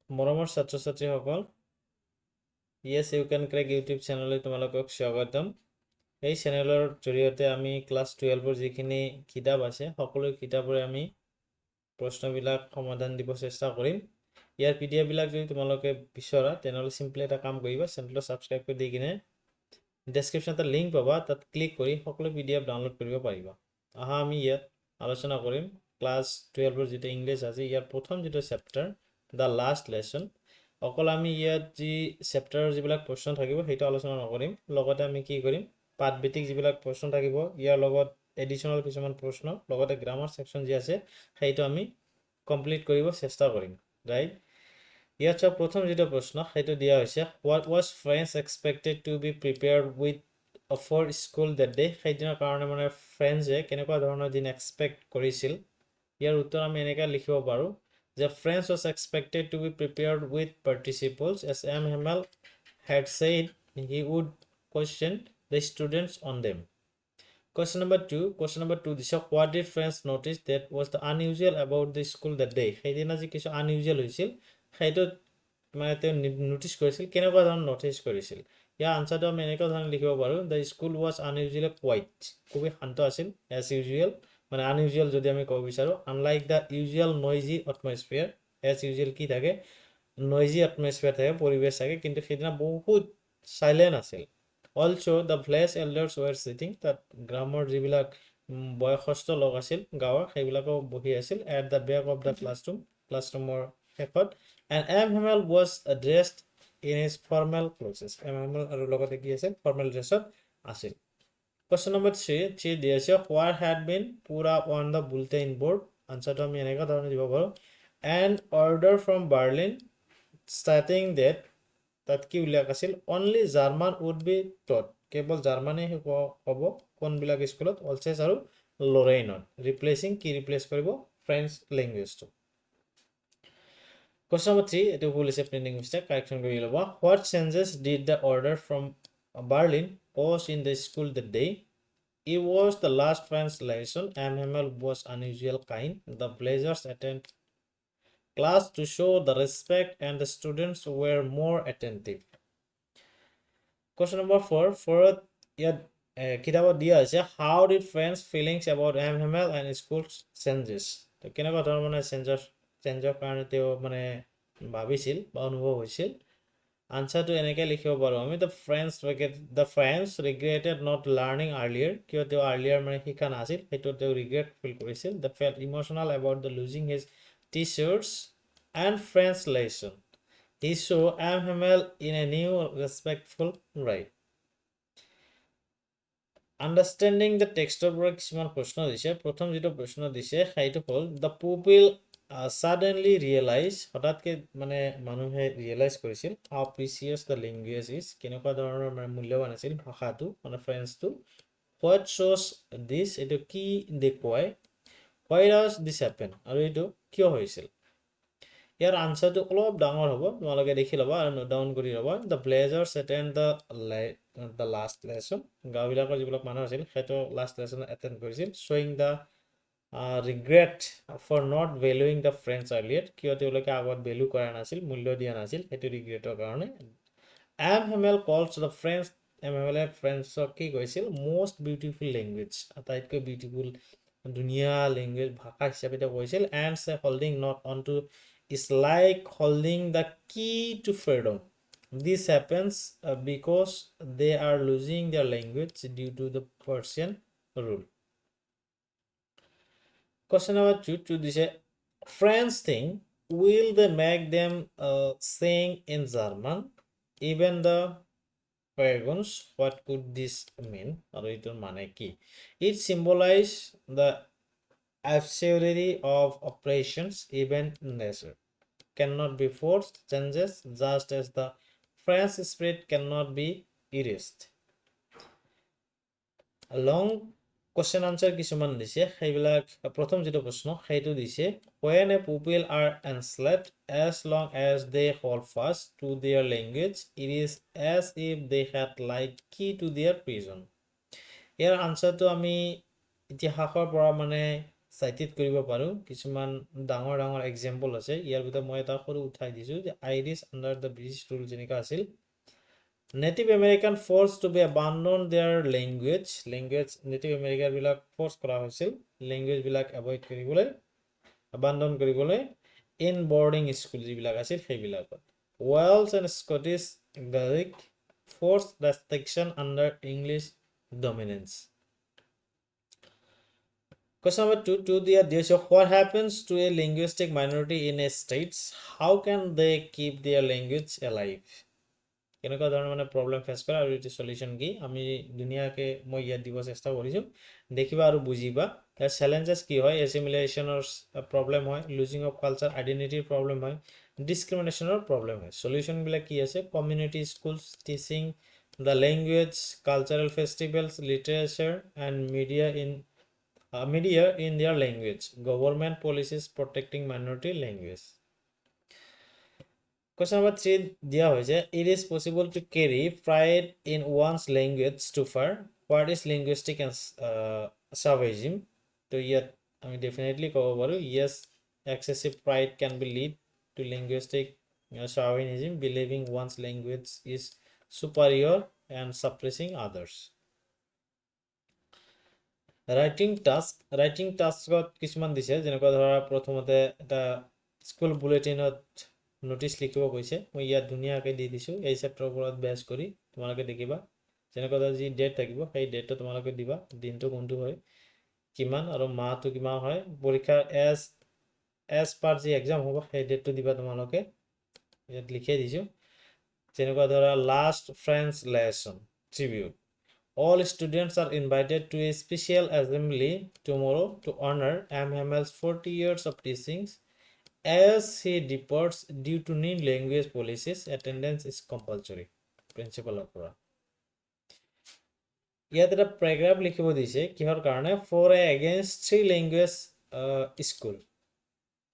মৰমৰ ছাত্ৰ-ছাত্ৰীসকল, Yes You Can Crack YouTube চেনেললৈ তোমালোকক স্বাগতম। এই চেনেলৰ জৰিয়তে আমি ক্লাছ 12 ৰ যিখিনি কিতাপ আছে সকলো কিতাপৰে আমি প্ৰশ্নবিলাক সমাধান দিব চেষ্টা কৰিম। ইয়াৰ PDF বিলাক যদি তোমালোকে বিচৰা তেনেহ'লে সিম্পলি এটা কাম কৰিবা, চেনেলটো সাবস্ক্ৰাইব কৰি দি কিনে ডেসক্ৰিপচনত এটা লিংক পাবা, তাত ক্লিক কৰি সকলো PDF ডাউনলোড কৰিব পাৰিবা। আহা আমি ইয়াত আলোচনা কৰিম ক্লাছ 12 ৰ যেটা ইংলিছ আছে ইয়াৰ প্ৰথম যেটা চেপ্টাৰ দা লাষ্ট লেসন। অকল আমি ইয়াত যি চেপ্টাৰৰ যিবিলাক প্ৰশ্ন থাকিব সেইটো আলোচনা নকৰিম, লগতে আমি কি কৰিম পাঠভিত্তিক যিবিলাক প্ৰশ্ন থাকিব ইয়াৰ লগত এডিশনাল কিছুমান প্ৰশ্ন লগতে গ্ৰামাৰ সেকশন যি আছে সেইটো আমি কমপ্লিট কৰিব চেষ্টা কৰিম, ৰাইট। ইয়াত প্ৰথম যেটা প্ৰশ্ন সেইটো দিয়া হৈছে, what was friends expected to be prepared with for school that day? সেইদিনৰ কাৰণে মানে ফ্ৰেন্ডছে কেনেকুৱা ধৰণৰ দিন এক্সপেক্ট কৰিছিল। ইয়াৰ উত্তৰ আমি এনেকৈ লিখিব পাৰো যে friends was expected to be prepared with participles as M. Hamel had said he would question the students on them. Question number 2 this is what did friends notice that was the unusual about the school that day? সেইদিনা যে কিছু unusual হৈছিল সেইটো মানে তেওঁ notice কৰিছিল, কেনেকুৱা ধৰণৰ নোটিস কৰিছিল। ইয়াৰ আনসাৰটো আমি এনেকুৱা ধৰণে লিখিব পাৰো, the school was unusually quiet, খুবই শান্ত আছিল as usual, মানে unusual যদি আমি ক'ব বিচাৰো, unlike the usual noisy atmosphere, as usual কি থাকে noisy atmosphere থাকে, পৰিবেশ থাকে, কিন্তু সেইদিনা বহুত silent আছিল। Also the village elders were sitting, তাত গ্ৰামৰ যিবিলাক বয়সস্থ লোক আছিল গাঁৱৰ সেইবিলাকো বহি আছিল at the back of the classroomৰ শেষত, and M. Hamel was dressed in his formal clothes, M. Hamel আৰু লগতে কি আছিল formal dressত আছিল। Question number 3 দিয়া আছে, what had been put up on the bulletin board? আনসাৰটো আমি এনেকুৱা ধৰণে দিব পাৰো, an order from Berlin stating that, তাত কি উল্লেখ আছিল, only German would be taught, কেৱল জাৰ্মানে হ'ব কোনবিলাক স্কুলত, অলচেছ আৰু লৰেইনত, ৰিপ্লেচিং কি ৰিপ্লেচ কৰিব ফ্ৰেঞ্চ লেংগুৱেজটো। Question number 3 এটো ভুল আছে, প্ৰিন্টিং মিস্টেক, কাৰেকশন কৰি ল'ব। What changes did the order from Berlin cause in the school that day? It was the last French lesson. M. Hamel was unusual kind. The blazers attend class to show the respect and the students were more attentive. Question number 4 ইয়াত কিতাপত দিয়া আছে, how did friends feelings about M. Hamel and school changes? তো কেনেকুৱা ধৰণৰ মানে চেঞ্জৰ কাৰণে তেওঁ মানে ভাবিছিল বা অনুভৱ হৈছিল। আনসাৰটো এনেকৈ লিখিব পাৰো আমি, the friends regretted not learning earlier, কিয় তেওঁ earlier মানে শিকা নাছিল সেইটো তেওঁ regret feel কৰিছিল। They felt emotional about the losing his t-shirts and French lesson. He saw M. Hamel in a new respectful way. Understanding the textৰ পৰা কিছুমান প্ৰশ্ন দিছে। প্ৰথম যেটো প্ৰশ্ন দিছে সেইটো হ'ল, the pupil suddenly realize, হঠাৎকে মানে মানুহে ৰিয়েলাইজ কৰিছিল how precious the language is, কেনেকুৱা ধৰণৰ মানে মূল্যৱান আছিল ভাষাটো মানে ফ্ৰেঞ্চটো। what shows this, এইটো কি দেখুৱায়, why does this happen, আৰু এইটো কিয় হৈছিল। ইয়াৰ আনসাৰটো অলপ ডাঙৰ হ'ব, তোমালোকে দেখি ল'বা আৰু নোট ডাউন কৰি ল'বা। the blazers attend the last lesson, গাঁওবিলাকৰ যিবিলাক মানুহ আছিল সেইটো লাষ্ট লেসন এটেণ্ড কৰিছিল, showing the regret for not valuing the French earlier, কিয় তেওঁলোকে আগত ভ্যালু কৰা নাছিল, মূল্য দিয়া নাছিল, সেইটো ৰিগ্ৰেটৰ কাৰণে। M. Hamel calls the French, M. Hamel ফ্ৰেঞ্চক কি কৈছিল, most beautiful language, আটাইতকৈ বিউটিফুল ধুনীয়া লেংগুৱেজ ভাষা হিচাপে তেওঁ কৈছিল, and say holding not onto is like holding the key to freedom. This happens because they are losing their language due to the Persian rule. Question number 2 this is, French thing, will they make them sing in German, even the pagans? What could this mean? আৰু এইটোৰ মানে কি? It symbolizes the absurdity of operations, even nature cannot be forced changes, just as the French spirit cannot be erased. Long question answer কিছুমান দিছে, সেইবিলাক প্ৰথম যেটো প্ৰশ্ন সেইটো দিছে, when a pupil are enslaved, as long as they hold fast to their language, it is as if they had like key to their prison. ইয়াৰ আনসাৰটো আমি ইতিহাসৰ পৰা মানে চাইটেড কৰিব পাৰোঁ কিছুমান ডাঙৰ ডাঙৰ এক্সাম্পল আছে ইয়াৰ ভিতৰত মই এটা সৰু উঠাই দিছোঁ যে Irish under the British rule যেনেকুৱা আছিল native American forced to be abandon their language native আমেৰিকানবিলাক ফ'ৰ্চ কৰা হৈছিল লেংগুৱেজবিলাক এভইড কৰিবলৈ এবাণ্ডন কৰিবলৈ ইন বৰ্ডিং স্কুল যিবিলাক আছিল সেইবিলাকত Welsh and Scottish Gaelic forced restriction under English dominance Question number 2 to the deals of what happens to a linguistic minority in a states? How can they keep their language alive? কেনেকুৱা ধৰণৰ মানে problem face কৰে আৰু এইটো solution কি আমি দুনিয়াকে মই ইয়াত দিব চেষ্টা কৰিছোঁ দেখিবা আৰু বুজিবা ইয়াৰ চেলেঞ্জেছ কি হয় এছিমিলেশ্যনৰ প্ৰব্লেম হয় লুজিং অফ কালচাৰ আইডেন্টিটিৰ প্ৰব্লেম হয় ডিছক্ৰিমিনেশ্যনৰ প্ৰব্লেম হয় সলিউশনবিলাক কি আছে community schools teaching the language cultural festivals literature and media in their language government policies protecting minority language question number 3 দিয়া হৈছে it is possible to carry pride in one's language too far what is linguistic and savagism তো ইয়াত আমি definitely ক'ব পাৰোঁ yes excessive pride can be lead to linguistic chauvinism believing one's language is superior and suppressing others writing টাস্কত কিছুমান দিছে যেনেকুৱা ধৰা প্ৰথমতে এটা স্কুল বুলেটিনত নোটিছ লিখিব কৈছে মই ইয়াত ধুনীয়াকৈ দি দিছোঁ এই চেপ্টাৰৰ ওপৰত বেছ কৰি তোমালোকে দেখিবা যেনেকুৱা ধৰা যি ডেট থাকিব সেই ডেটটো তোমালোকে দিবা দিনটো কোনটো হয় কিমান আৰু মাহটো কিমান হয় পৰীক্ষাৰ এজ পাৰ যি এক্সাম হ'ব সেই ডেটটো দিবা তোমালোকে ইয়াত লিখিয়ে দিছোঁ যেনেকুৱা ধৰা last French lesson tribute All students are invited to a special assembly tomorrow to honor MML's 40 years of teachings. As he departs due to new language policies, attendance is compulsory. Principal of Pura. ইয়াত এটা প্যাৰাগ্ৰাফ লিখিব দিছে কিহৰ কাৰণে for a against three language school.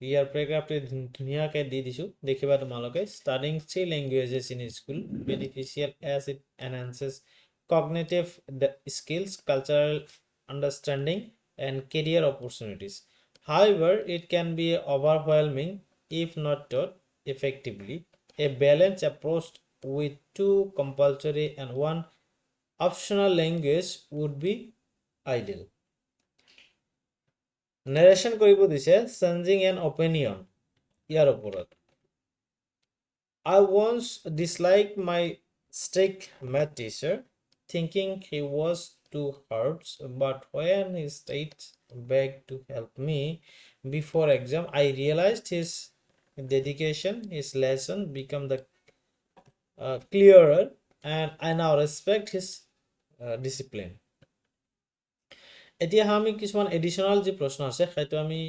ইয়াৰ প্যাৰাগ্ৰাফটো ধুনীয়াকৈ দি দিছোঁ দেখিবা তোমালোকে studying three languages in school beneficial as it enhances cognitive skills, cultural understanding, and career opportunities. However, it can be overwhelming if not taught effectively. A balanced approach with two compulsory and one optional language would be ideal. Narration কৰিব দিছে changing an opinion ইয়াৰ ওপৰত I once disliked my strict math teacher thinking he was too hard, but when he stayed back to help me before exam, I realized his dedication, his lesson become the clearer, and I now respect his discipline. এতিয়া আমি কিছুমান additional যি প্ৰশ্ন আছে সেইটো আমি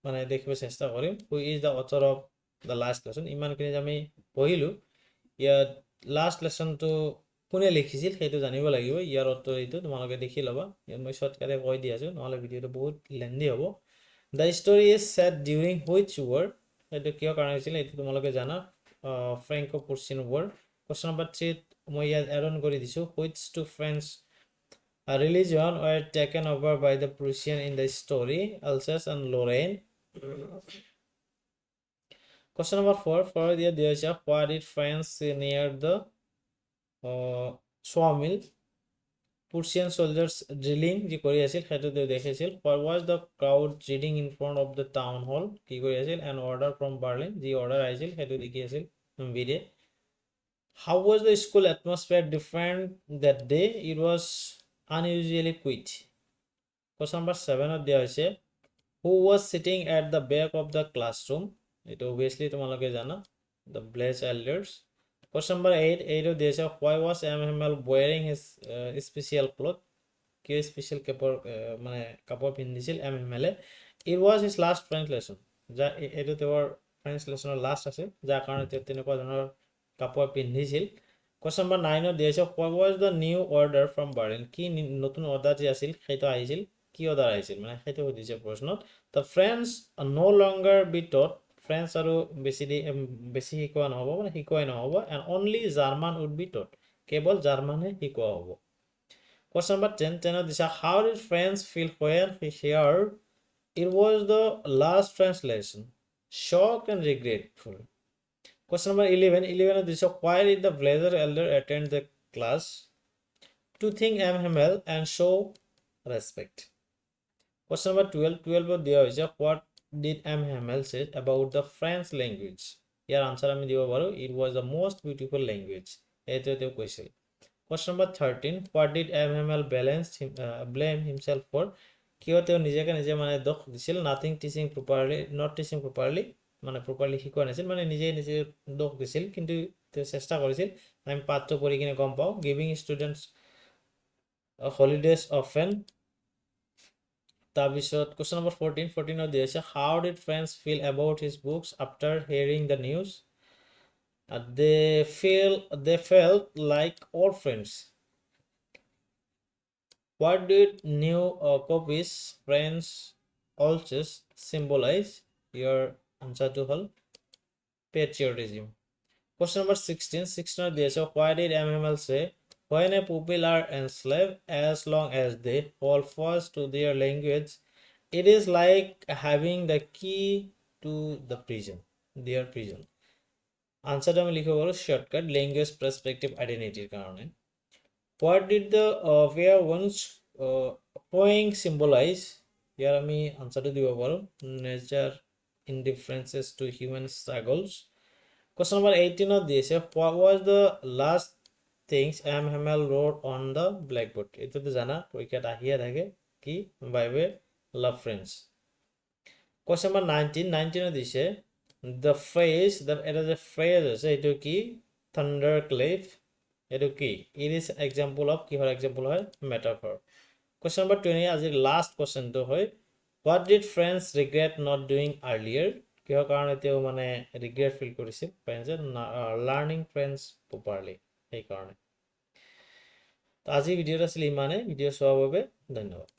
মানে দেখিব চেষ্টা কৰিম who is the author of the last lesson ইমানখিনি আমি পঢ়িলোঁ ইয়াত লাষ্ট লেসনটো কোনে লিখিছিল সেইটো জানিব লাগিব ইয়াৰ উত্তৰ এইটো তোমালোকে দেখি ল'বা ইয়াত মই শৰ্টকাটে কৈ দি আছোঁ নহ'লে ভিডিঅ'টো বহুত লেন্দি হ'ব the story is set during which war এইটো কিয় কাৰণ হৈছিল এইটো তোমালোকে জানা Franco Prussian war question number 3 মই ইয়াত এড অন কৰি দিছোঁ which to French religion were taken over by the Prussian in the story Alsace and Lorraine question number 4 for the Deja what did France near the sawmill Prussian soldiers drilling যি কৰি আছিল সেইটো দেখাইছিল what was the crowd reading in front of the town hall কি কৰি আছিল an order from Berlin যি order আহিছিল সেইটো দেখি আছিল video how was the school atmosphere different that day it was unusually quiet question number 7 ত দিয়া হৈছে who was sitting at the back of the classroom it obviously তোমালোকে জানা the blaze elders question number 8 ত দিয়া হৈছে why was MML wearing his special cloth কি special মানে কাপোৰ পিন্ধিছিল MML it was his last French lesson যা এইটো তেওঁৰ French lessonৰ লাষ্ট আছে যাৰ কাৰণে তেওঁ তেনেকুৱা ধৰণৰ কাপোৰ পিন্ধিছিল question number 9 ত দিয়া হৈছে what was the new order from Berlin কি নতুন অৰ্ডাৰ যি আছিল সেইটো আহিছিল কি অৰ্ডাৰ আহিছিল মানে সেইটো সুধিছে প্ৰশ্নত the French no longer be taught French আৰু বেছি শিকোৱা নহ'ব মানে শিকোৱাই নহ'ব and only German would be taught কেৱল জাৰ্মানহে শিকোৱা হ'ব question number 10 ত দিছে how did France feel when he heard It was the last translation. Shocked and regretful. Question number 11. 11 is why did the blazer elder attend the class? To think MML and show respect. Question number 12. 12 দেওয়া হয়েছে what did MML say about the French language? Year answer আমি দিব পাৰো it was the most beautiful language. এইটো তেওঁ কৈছিল. Question number 13. What did MML blame himself for? কিয় তেওঁ নিজকে নিজে মানে দোষ দিছিল nothing teaching properly not teaching properly মানে properly শিকোৱা নাছিল মানে নিজে নিজে দোষ দিছিল কিন্তু তেওঁ চেষ্টা কৰিছিল আমি পাঠটো পঢ়ি কিনে গম পাওঁ giving students holidays often. তাৰপিছত question number 14. 14 দিয়া আছে how did friends feel about his books after hearing the news? They felt like old friends. What did new copies friends also symbolize? Your answer to all patriotism. Question number 16. 16 there. So why did MML say when a pupil are enslaved as long as they hold fast to their language, it is like having the key to the prison, their prison. Answer to আমি লিখব পারো shortcut language perspective identity কারণে. What did the fair ones poing symbolize? Here আমি আনসারটো দিব পাৰো nature indifferences to human struggles. Question number 18 দিয়েছে what was the last things MML wrote on the blackboard? এটা তো জানা পরীক্ষাত আহিয়া থাকে কি by way love friends. Question number 19. 19 দিয়েছে the phrase এটা যে phrase আছে এটো কি thunderclap এটো কি it is example of কিহৰ example হয় metaphor. Question number 20 আজিৰ last question তো হয় what did friends regret not doing earlier? কিহৰ কাৰণে তেওঁ মানে regret feel কৰিছিল friends learning friends properly এই কাৰণে. তো আজি ভিডিওটা আছিল ইমানে ভিডিও চোৱাৰ বাবে ধন্যবাদ.